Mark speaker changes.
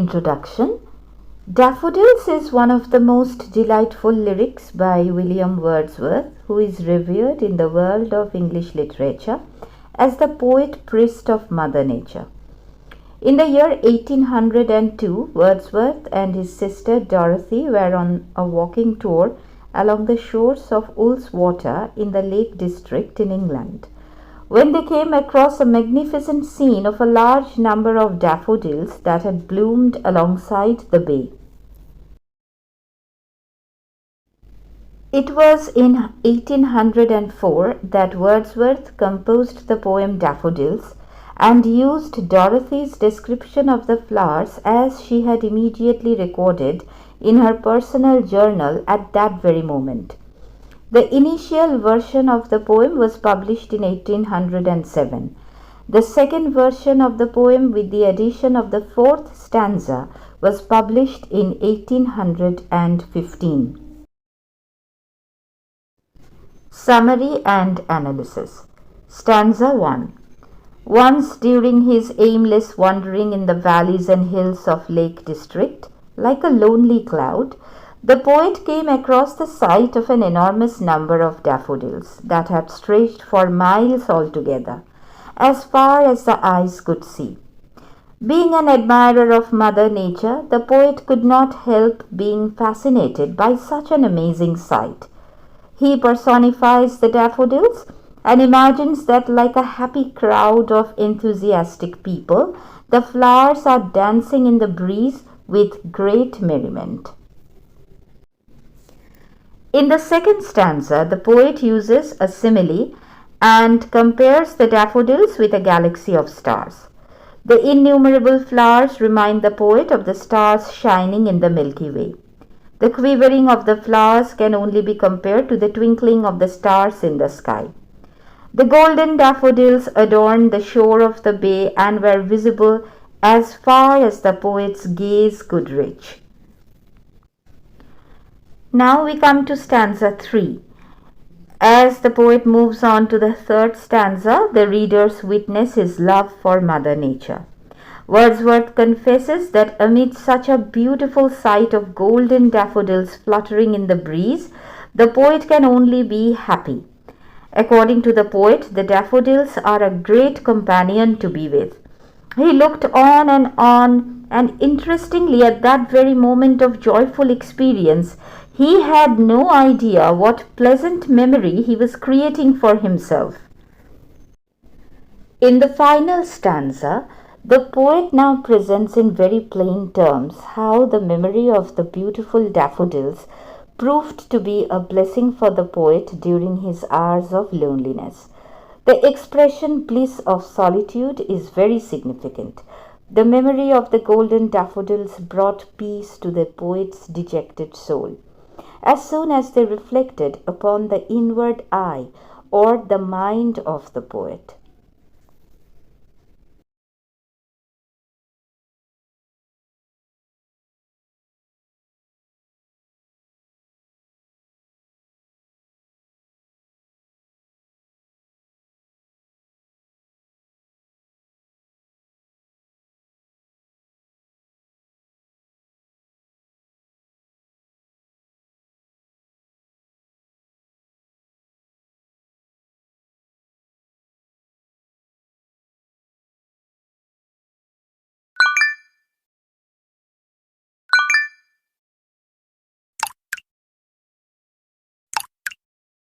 Speaker 1: Introduction. Daffodils is one of the most delightful lyrics by William Wordsworth, who is revered in the world of English literature as the poet priest of Mother Nature. In the year 1802, Wordsworth and his sister Dorothy were on a walking tour along the shores of Ullswater in the Lake District in England, when they came across a magnificent scene of a large number of daffodils that had bloomed alongside the bay. It was in 1804 that Wordsworth composed the poem Daffodils and used Dorothy's description of the flowers as she had immediately recorded in her personal journal at that very moment. The initial version of the poem was published in 1807. The second version of the poem, with the addition of the fourth stanza, was published in 1815. Summary and analysis. Stanza 1. Once during his aimless wandering in the valleys and hills of Lake District, like a lonely cloud, the poet came across the sight of an enormous number of daffodils that had stretched for miles altogether, as far as the eyes could see. Being an admirer of Mother Nature, the poet could not help being fascinated by such an amazing sight. He personifies the daffodils and imagines that, like a happy crowd of enthusiastic people, the flowers are dancing in the breeze with great merriment. In the second stanza, the poet uses a simile and compares the daffodils with a galaxy of stars. The innumerable flowers remind the poet of the stars shining in the Milky Way. The quivering of the flowers can only be compared to the twinkling of the stars in the sky. The golden daffodils adorned the shore of the bay and were visible as far as the poet's gaze could reach. Now we come to stanza 3. As the poet moves on to the third stanza, the readers witness his love for Mother Nature. Wordsworth confesses that amid such a beautiful sight of golden daffodils fluttering in the breeze, the poet can only be happy. According to the poet, the daffodils are a great companion to be with. He looked on, and interestingly, at that very moment of joyful experience, he had no idea what pleasant memory he was creating for himself. In the final stanza, the poet now presents in very plain terms how the memory of the beautiful daffodils proved to be a blessing for the poet during his hours of loneliness. The expression bliss of solitude is very significant. The memory of the golden daffodils brought peace to the poet's dejected soul, as soon as they reflected upon the inward eye or the mind of the poet.